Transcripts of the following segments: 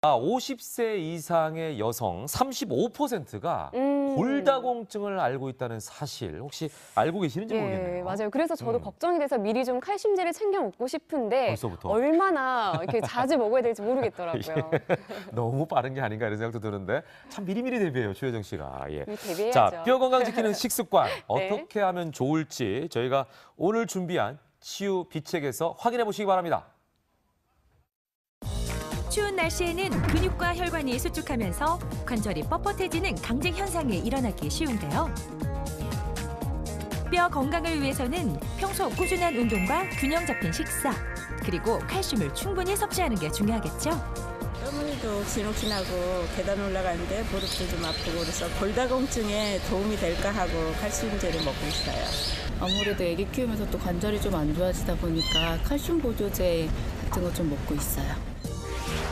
50세 이상의 여성 35%가 골다공증을 앓고 있다는 사실 혹시 알고 계시는지 모르겠네요. 맞아요. 그래서 저도 걱정이 돼서 미리 좀 칼슘제를 챙겨 먹고 싶은데 벌써부터? 얼마나 이렇게 자주 먹어야 될지 모르겠더라고요. 너무 빠른 게 아닌가 이런 생각도 드는데 참 미리미리 대비해요, 최효정 씨가. 대비해야죠. 자, 뼈 건강 지키는 식습관 네. 어떻게 하면 좋을지 저희가 오늘 준비한 치유 비책에서 확인해 보시기 바랍니다. 추운 날씨에는 근육과 혈관이 수축하면서 관절이 뻣뻣해지는 강직 현상이 일어나기 쉬운데요. 뼈 건강을 위해서는 평소 꾸준한 운동과 균형 잡힌 식사, 그리고 칼슘을 충분히 섭취하는 게 중요하겠죠. 어머니도 기노키나고 계단 올라가는데 무릎도 좀 아프고 그래서 골다공증에 도움이 될까 하고 칼슘제를 먹고 있어요. 아무래도 아기 키우면서 또 관절이 좀 안 좋아지다 보니까 칼슘 보조제 같은 거 좀 먹고 있어요.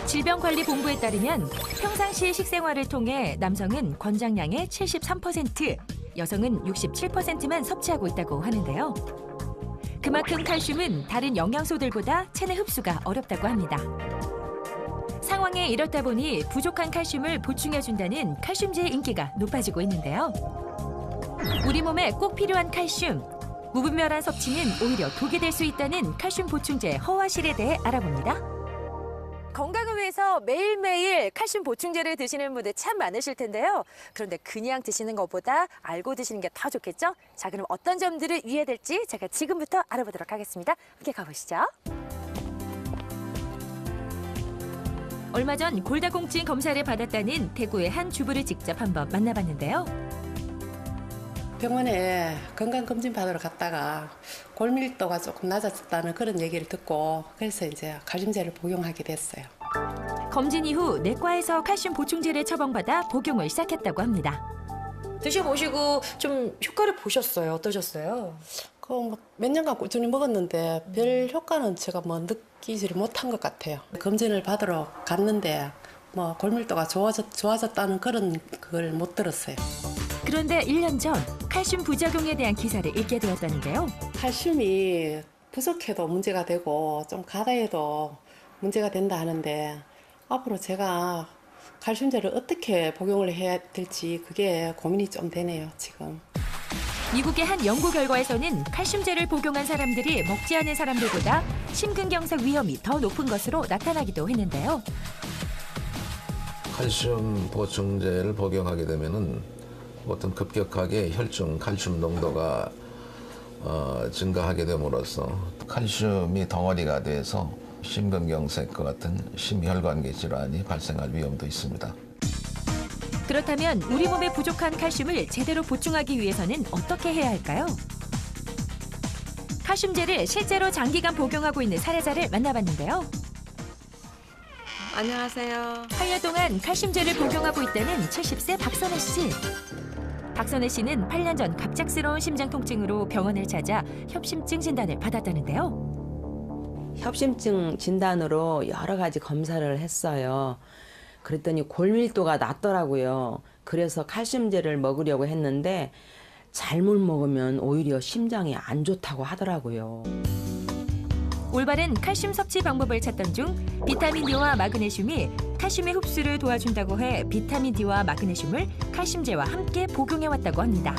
질병관리본부에 따르면 평상시 식생활을 통해 남성은 권장량의 73%, 여성은 67%만 섭취하고 있다고 하는데요. 그만큼 칼슘은 다른 영양소들보다 체내 흡수가 어렵다고 합니다. 상황에 이렇다 보니 부족한 칼슘을 보충해준다는 칼슘제의 인기가 높아지고 있는데요. 우리 몸에 꼭 필요한 칼슘, 무분별한 섭취는 오히려 독이 될 수 있다는 칼슘 보충제 허화실에 대해 알아봅니다. 건강을 위해서 매일매일 칼슘 보충제를 드시는 분들 참 많으실 텐데요. 그런데 그냥 드시는 것보다 알고 드시는 게 더 좋겠죠? 자, 그럼 어떤 점들을 유의해야 될지 제가 지금부터 알아보도록 하겠습니다. 함께 가보시죠. 얼마 전 골다공증 검사를 받았다는 대구의 한 주부를 직접 한번 만나봤는데요. 병원에 건강검진 받으러 갔다가 골밀도가 조금 낮아졌다는 그런 얘기를 듣고 그래서 이제 칼슘제를 복용하게 됐어요. 검진 이후 내과에서 칼슘 보충제를 처방받아 복용을 시작했다고 합니다. 드셔보시고 좀 효과를 보셨어요? 어떠셨어요? 몇 년간 꾸준히 먹었는데 별 효과는 제가 느끼지를 못한 것 같아요. 검진을 받으러 갔는데 골밀도가 좋아졌다는 그걸 못 들었어요. 그런데 1년 전 칼슘 부작용에 대한 기사를 읽게 되었다는데요. 칼슘이 부족해도 문제가 되고 좀 가다해도 문제가 된다 하는데 앞으로 제가 칼슘제를 어떻게 복용을 해야 될지 그게 고민이 좀 되네요, 지금. 미국의 한 연구 결과에서는 칼슘제를 복용한 사람들이 먹지 않은 사람들보다 심근경색 위험이 더 높은 것으로 나타나기도 했는데요. 칼슘 보충제를 복용하게 되면은 어떤 급격하게 혈중 칼슘 농도가 증가하게 됨으로써 칼슘이 덩어리가 돼서 심근경색과 같은 심혈관계 질환이 발생할 위험도 있습니다. 그렇다면 우리 몸에 부족한 칼슘을 제대로 보충하기 위해서는 어떻게 해야 할까요? 칼슘제를 실제로 장기간 복용하고 있는 사례자를 만나봤는데요. 안녕하세요. 8년 동안 칼슘제를 복용하고 있다는 70세 박선혜 씨. 박선혜 씨는 8년 전 갑작스러운 심장 통증으로 병원을 찾아 협심증 진단을 받았다는데요. 협심증 진단으로 여러 가지 검사를 했어요. 그랬더니 골밀도가 낮더라고요. 그래서 칼슘제를 먹으려고 했는데 잘못 먹으면 오히려 심장이 안 좋다고 하더라고요. 올바른 칼슘 섭취 방법을 찾던 중 비타민 D와 마그네슘이 칼슘의 흡수를 도와준다고 해 비타민 D와 마그네슘을 칼슘제와 함께 복용해왔다고 합니다.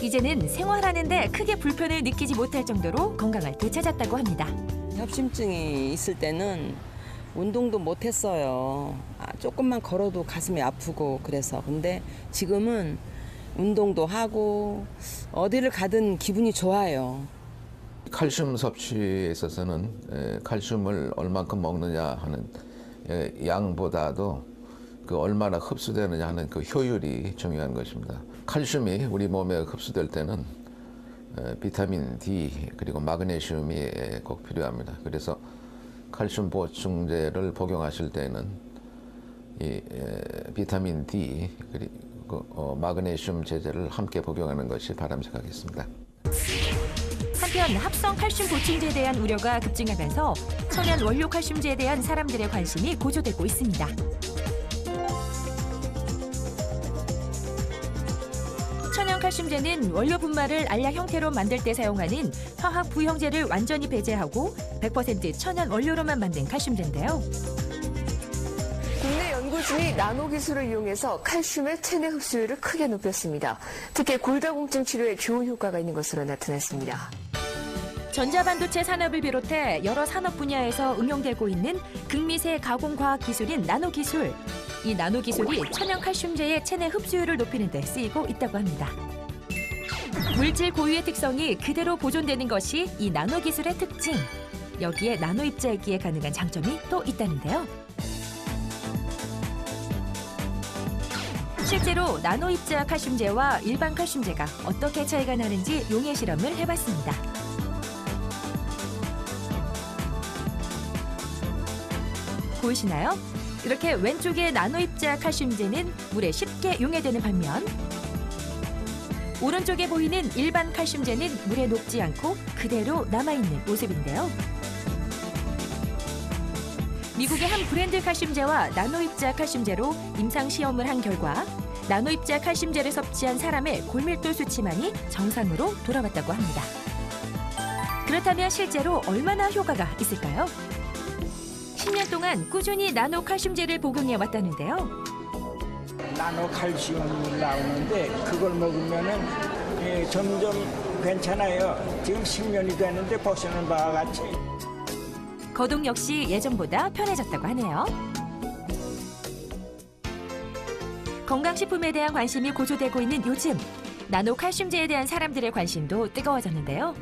이제는 생활하는데 크게 불편을 느끼지 못할 정도로 건강을 되찾았다고 합니다. 협심증이 있을 때는 운동도 못했어요. 조금만 걸어도 가슴이 아프고 그래서. 근데 지금은 운동도 하고 어디를 가든 기분이 좋아요. 칼슘 섭취에 있어서는 칼슘을 얼만큼 먹느냐 하는 양보다도 그 얼마나 흡수되느냐 하는 그 효율이 중요한 것입니다. 칼슘이 우리 몸에 흡수될 때는 비타민 D 그리고 마그네슘이 꼭 필요합니다. 그래서 칼슘 보충제를 복용하실 때는 이 비타민 D 그리고 마그네슘 제제를 함께 복용하는 것이 바람직하겠습니다. 한편 합성 칼슘 보충제에 대한 우려가 급증하면서 천연 원료 칼슘제에 대한 사람들의 관심이 고조되고 있습니다. 천연 칼슘제는 원료 분말을 알약 형태로 만들 때 사용하는 화학 부형제를 완전히 배제하고 100% 천연 원료로만 만든 칼슘제인데요. 꾸준히 나노 기술을 이용해서 칼슘의 체내 흡수율을 크게 높였습니다. 특히 골다공증 치료에 좋은 효과가 있는 것으로 나타났습니다. 전자반도체 산업을 비롯해 여러 산업 분야에서 응용되고 있는 극미세 가공과학 기술인 나노기술. 이 나노기술이 천연 칼슘제의 체내 흡수율을 높이는 데 쓰이고 있다고 합니다. 물질 고유의 특성이 그대로 보존되는 것이 이 나노기술의 특징. 여기에 나노 입자이기에 가능한 장점이 또 있다는데요. 실제로 나노 입자 칼슘제와 일반 칼슘제가 어떻게 차이가 나는지 용해 실험을 해봤습니다. 보이시나요? 이렇게 왼쪽의 나노 입자 칼슘제는 물에 쉽게 용해되는 반면 오른쪽에 보이는 일반 칼슘제는 물에 녹지 않고 그대로 남아있는 모습인데요. 미국의 한 브랜드 칼슘제와 나노 입자 칼슘제로 임상 시험을 한 결과 나노 입자 칼슘제를 섭취한 사람의 골밀도 수치만이 정상으로 돌아왔다고 합니다. 그렇다면 실제로 얼마나 효과가 있을까요? 10년 동안 꾸준히 나노 칼슘제를 복용해 왔다는데요. 나노 칼슘이 나오는데 그걸 먹으면은 점점 괜찮아요. 지금 10년이 됐는데 보시는 바와 같이. 거동 역시 예전보다 편해졌다고 하네요. 건강식품에 대한 관심이 고조되고 있는 요즘 나노 칼슘제에 대한 사람들의 관심도 뜨거워졌는데요.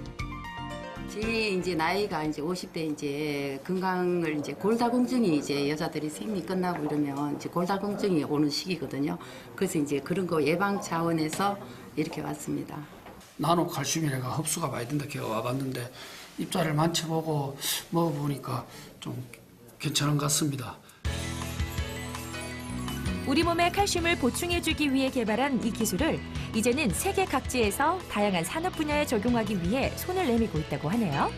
제 이제 나이가 이제 50대 이제 건강을 이제 골다공증이 이제 여자들이 생리 끝나고 이러면 이제 골다공증이 오는 시기거든요. 그래서 이제 그런 거 예방 차원에서 이렇게 왔습니다. 나노 칼슘이라가 흡수가 많이 된다 해서 와봤는데 입자를 만져보고 먹어보니까 좀 괜찮은 것 같습니다. 우리 몸에 칼슘을 보충해주기 위해 개발한 이 기술을 이제는 세계 각지에서 다양한 산업 분야에 적용하기 위해 손을 내밀고 있다고 하네요.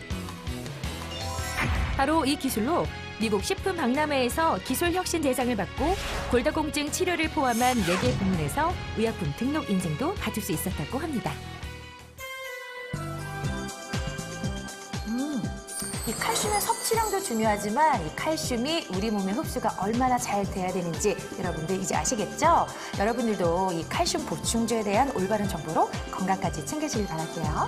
바로 이 기술로 미국 식품박람회에서 기술혁신 대상을 받고 골다공증 치료를 포함한 4개 부문에서 의약품 등록 인증도 받을 수 있었다고 합니다. 이 칼슘의 섭취량도 중요하지만 이 칼슘이 우리 몸에 흡수가 얼마나 잘 돼야 되는지 여러분들 이제 아시겠죠? 여러분들도 이 칼슘 보충제에 대한 올바른 정보로 건강까지 챙기시길 바랄게요.